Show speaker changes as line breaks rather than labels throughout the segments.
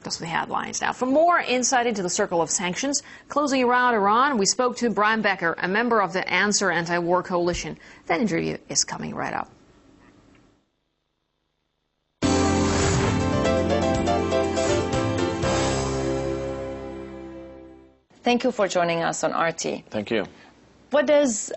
Those are the headlines. Now, for more insight into the circle of sanctions closing around Iran, we spoke to Brian Becker, a member of the Answer Anti-War Coalition. That interview is coming right up.
Thank you for joining us on RT.
Thank you.
What does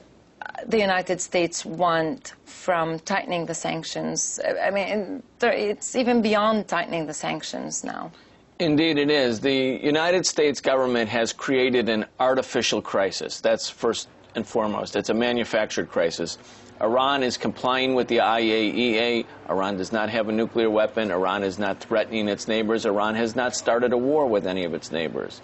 the United States want from tightening the sanctions? I mean, it's even beyond tightening the sanctions now.
Indeed it is. The United States government has created an artificial crisis. That's first and foremost. It's a manufactured crisis. Iran is complying with the IAEA. Iran does not have a nuclear weapon. Iran is not threatening its neighbors. Iran has not started a war with any of its neighbors.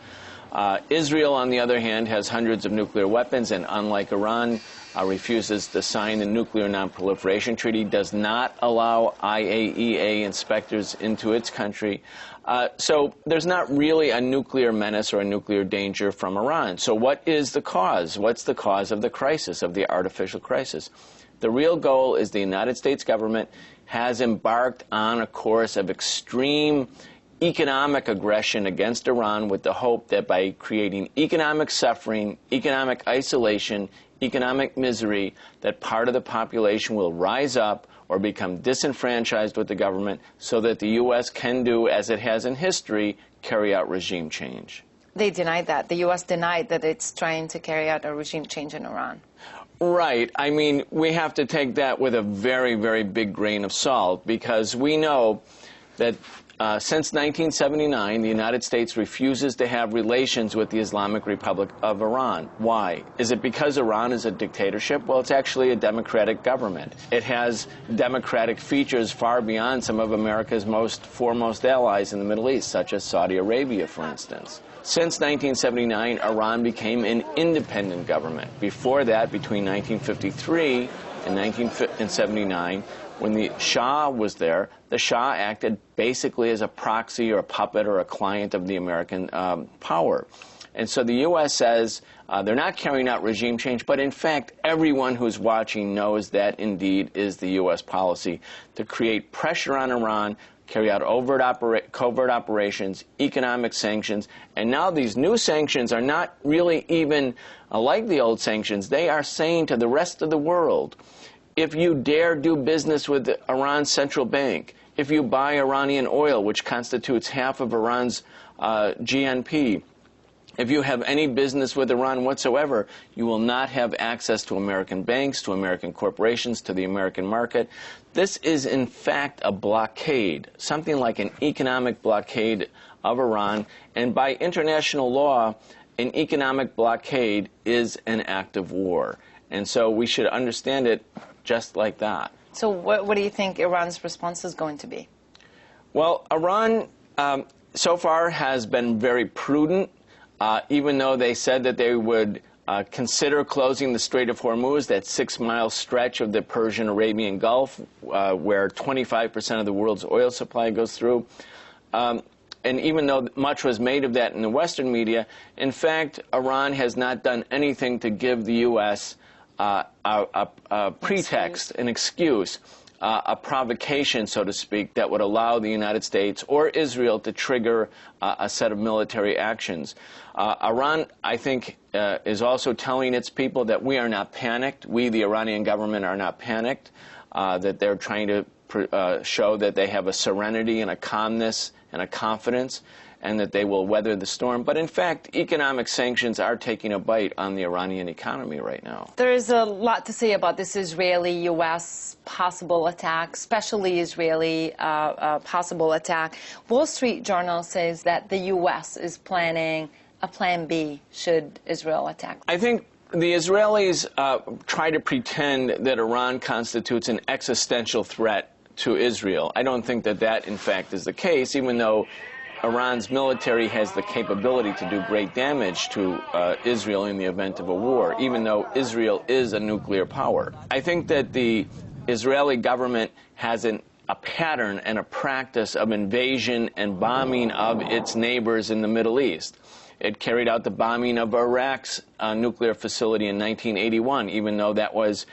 Israel, on the other hand, has hundreds of nuclear weapons, and unlike Iran, refuses to sign the Nuclear Non-Proliferation Treaty, does not allow IAEA inspectors into its country. So there's not really a nuclear menace or a nuclear danger from Iran. So what is the cause? What's the cause of the crisis, of the artificial crisis? The real goal is the United States government has embarked on a course of extreme economic aggression against Iran with the hope that by creating economic suffering, economic isolation, economic misery, that part of the population will rise up or become disenfranchised with the government so that the U.S. can do, as it has in history, carry out regime change.
They denied that. The U.S. denied that it's trying to carry out a regime change in Iran.
Right. I mean, we have to take that with a very, very big grain of salt, because we know that since 1979, the United States refuses to have relations with the Islamic Republic of Iran. Why? Is it because Iran is a dictatorship? Well, it's actually a democratic government. It has democratic features far beyond some of America's foremost allies in the Middle East, such as Saudi Arabia, for instance. Since 1979, Iran became an independent government. Before that, between 1953 and 1979, when the Shah was there, the Shah acted basically as a proxy or a puppet or a client of the American power. And so the U.S. says they're not carrying out regime change, but in fact, everyone who's watching knows that indeed is the U.S. policy, to create pressure on Iran, carry out covert operations, economic sanctions, and now these new sanctions are not really even like the old sanctions. They are saying to the rest of the world, if you dare do business with Iran's central bank, if you buy Iranian oil, which constitutes half of Iran's GNP, if you have any business with Iran whatsoever, you will not have access to American banks, to American corporations, to the American market. This is, in fact, a blockade, something like an economic blockade of Iran. And by international law, an economic blockade is an act of war. And so we should understand it just like that.
So what do you think Iran's response is going to be?
Well, Iran so far has been very prudent, even though they said that they would consider closing the Strait of Hormuz, that 6-mile stretch of the Persian-Arabian Gulf, where 25% of the world's oil supply goes through. And even though much was made of that in the Western media, in fact, Iran has not done anything to give the U.S. a pretext, an excuse, a provocation, so to speak, that would allow the United States or Israel to trigger a set of military actions. Iran, I think, is also telling its people that we are not panicked. We, the Iranian government, are not panicked, that they're trying to show that they have a serenity and a calmness and a confidence, and that they will weather the storm. But in fact, economic sanctions are taking a bite on the Iranian economy right now.
There is a lot to say about this Israeli-U.S. possible attack, especially Israeli possible attack. Wall Street Journal says that the U.S. is planning a plan B should Israel attack.
I think the Israelis try to pretend that Iran constitutes an existential threat to Israel. I don't think that that, in fact, is the case, even though Iran's military has the capability to do great damage to Israel in the event of a war, even though Israel is a nuclear power. I think that the Israeli government has a pattern and a practice of invasion and bombing of its neighbors in the Middle East. It carried out the bombing of Iraq's nuclear facility in 1981, even though that was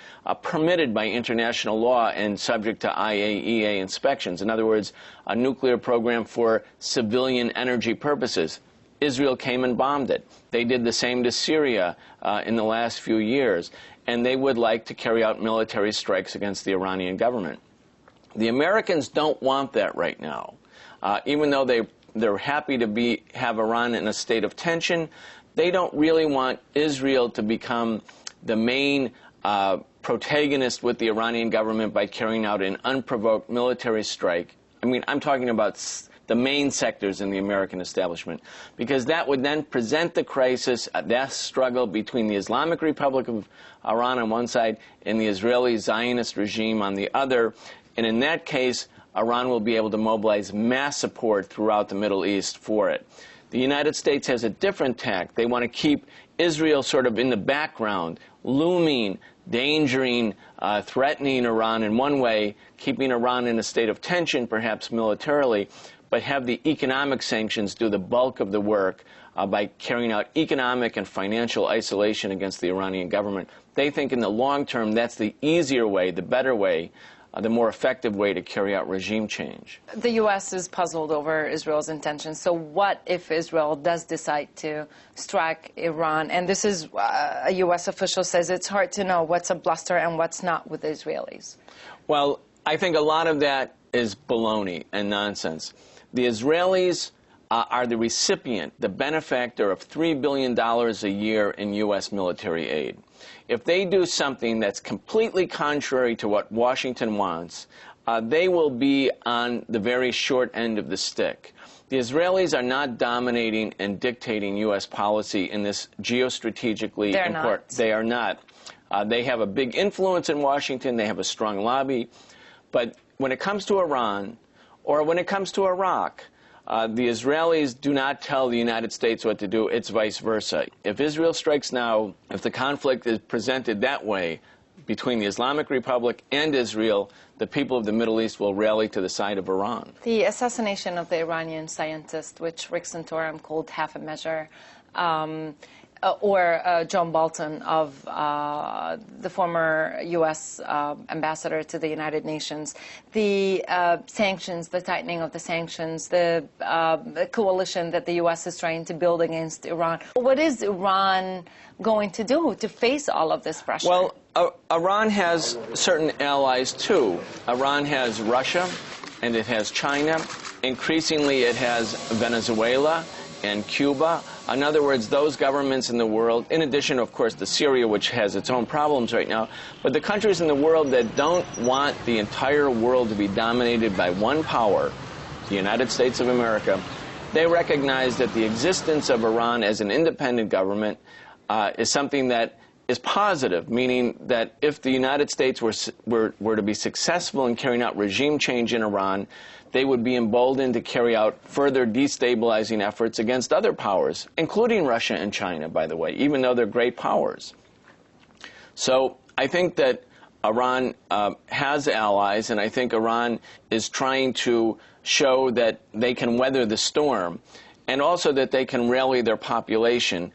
permitted by international law and subject to IAEA inspections. In other words, a nuclear program for civilian energy purposes. Israel came and bombed it. They did the same to Syria in the last few years, and they would like to carry out military strikes against the Iranian government. The Americans don't want that right now. Even though they're happy to have Iran in a state of tension, they don't really want Israel to become the main protagonist with the Iranian government by carrying out an unprovoked military strike. I mean, I'm talking about the main sectors in the American establishment, because that would then present the crisis, that struggle between the Islamic Republic of Iran on one side and the Israeli Zionist regime on the other. And in that case, Iran will be able to mobilize mass support throughout the Middle East for it. The United States has a different tack. They want to keep Israel sort of in the background, looming, endangering, threatening Iran in one way, keeping Iran in a state of tension, perhaps militarily, but have the economic sanctions do the bulk of the work by carrying out economic and financial isolation against the Iranian government. They think in the long term that's the easier way, the better way, the more effective way to carry out regime change.
The U.S. is puzzled over Israel's intentions. So what if Israel does decide to strike Iran? And this is, a U.S. official says it's hard to know what's a bluster and what's not with the Israelis.
Well, I think a lot of that is baloney and nonsense. The Israelis are the recipient, the benefactor of $3 billion a year in U.S. military aid. If they do something that's completely contrary to what Washington wants, they will be on the very short end of the stick. The Israelis are not dominating and dictating U.S. policy in this geostrategically important. They are not. They have a big influence in Washington. They have a strong lobby. But when it comes to Iran, or when it comes to Iraq, the Israelis do not tell the United States what to do. It's vice versa. If Israel strikes now, if the conflict is presented that way between the Islamic Republic and Israel, the people of the Middle East will rally to the side of Iran.
The assassination of the Iranian scientist, which Rick Santorum called half a measure, or John Bolton of the former U.S. ambassador to the United Nations, the sanctions, the tightening of the sanctions, the coalition that the U.S. is trying to build against Iran. What is Iran going to do to face all of this pressure?
Well, Iran has certain allies, too. Iran has Russia, and it has China. Increasingly, it has Venezuela and Cuba. In other words, those governments in the world, in addition, of course, to Syria, which has its own problems right now, but the countries in the world that don't want the entire world to be dominated by one power, the United States of America, they recognize that the existence of Iran as an independent government is something that is positive, meaning that if the United States were to be successful in carrying out regime change in Iran, they would be emboldened to carry out further destabilizing efforts against other powers, including Russia and China, by the way, even though they're great powers. So I think that Iran has allies, and I think Iran is trying to show that they can weather the storm, and also that they can rally their population.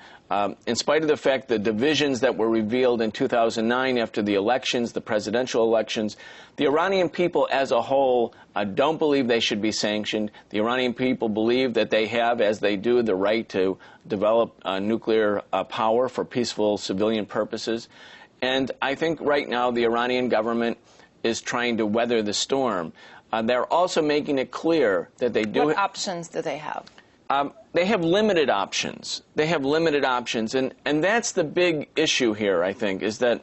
In spite of the fact the divisions that were revealed in 2009 after the elections, the presidential elections, the Iranian people as a whole don't believe they should be sanctioned. The Iranian people believe that they have, as they do, the right to develop nuclear power for peaceful civilian purposes. And I think right now the Iranian government is trying to weather the storm. They're also making it clear that they do...
What options do they have?
They have limited options. They have limited options. And that's the big issue here, I think, is that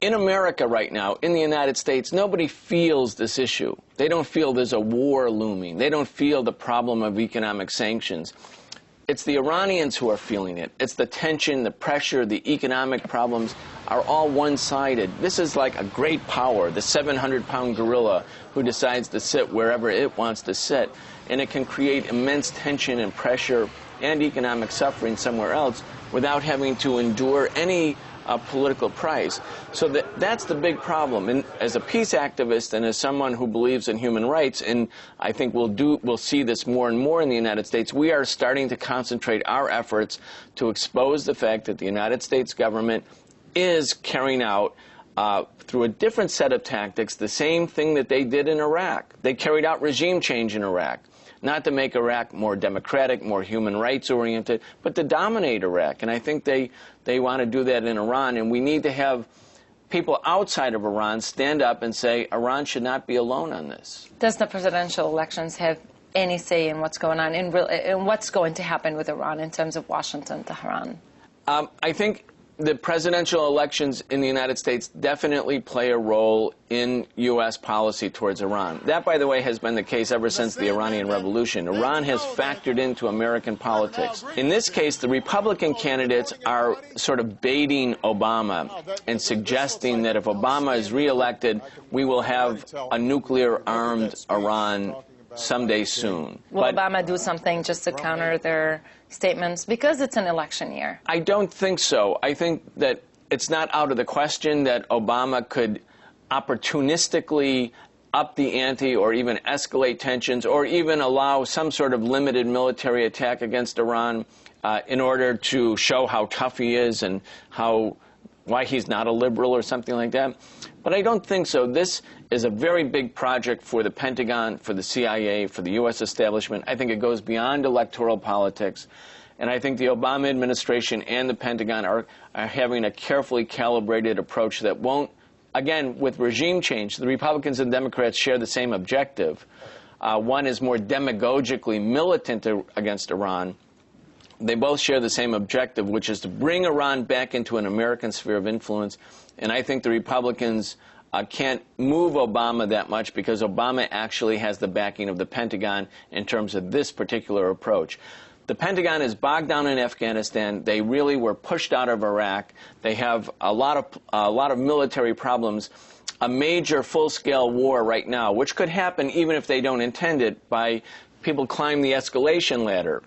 in America right now, in the United States, nobody feels this issue. They don't feel there's a war looming. They don't feel the problem of economic sanctions. It's the Iranians who are feeling it. It's the tension, the pressure, the economic problems are all one-sided. This is like a great power, the 700-pound gorilla who decides to sit wherever it wants to sit. And it can create immense tension and pressure and economic suffering somewhere else without having to endure any political price. So that's the big problem. And as a peace activist and as someone who believes in human rights, and I think we'll see this more and more in the United States, we are starting to concentrate our efforts to expose the fact that the United States government is carrying out through a different set of tactics the same thing that they did in Iraq. They carried out regime change in Iraq, not to make Iraq more democratic, more human rights oriented, but to dominate Iraq. And I think they want to do that in Iran, and we need to have people outside of Iran stand up and say Iran should not be alone on this.
Does the presidential elections have any say in what's going on, in what's going to happen with Iran in terms of Washington, Tehran?
I think the presidential elections in the United States definitely play a role in U.S. policy towards Iran. That, by the way, has been the case ever since the Iranian Revolution. Iran has factored into American politics. In this case, the Republican candidates are sort of baiting Obama and suggesting that if Obama is reelected, we will have a nuclear-armed Iran someday soon.
Will Obama do something just to counter their statements because it's an election year?
I don't think so. I think that it's not out of the question that Obama could opportunistically up the ante or even escalate tensions or even allow some sort of limited military attack against Iran in order to show how tough he is and why he's not a liberal or something like that. But I don't think so. This is a very big project for the Pentagon, for the CIA, for the U.S. establishment. I think it goes beyond electoral politics. And I think the Obama administration and the Pentagon are having a carefully calibrated approach that won't, again, with regime change, the Republicans and Democrats share the same objective. One is more demagogically militant against Iran. They both share the same objective, which is to bring Iran back into an American sphere of influence. And I think the Republicans can't move Obama that much because Obama actually has the backing of the Pentagon in terms of this particular approach. The Pentagon is bogged down in Afghanistan. They really were pushed out of Iraq. They have a lot of military problems. A major full-scale war right now, which could happen even if they don't intend it, by people climb the escalation ladder.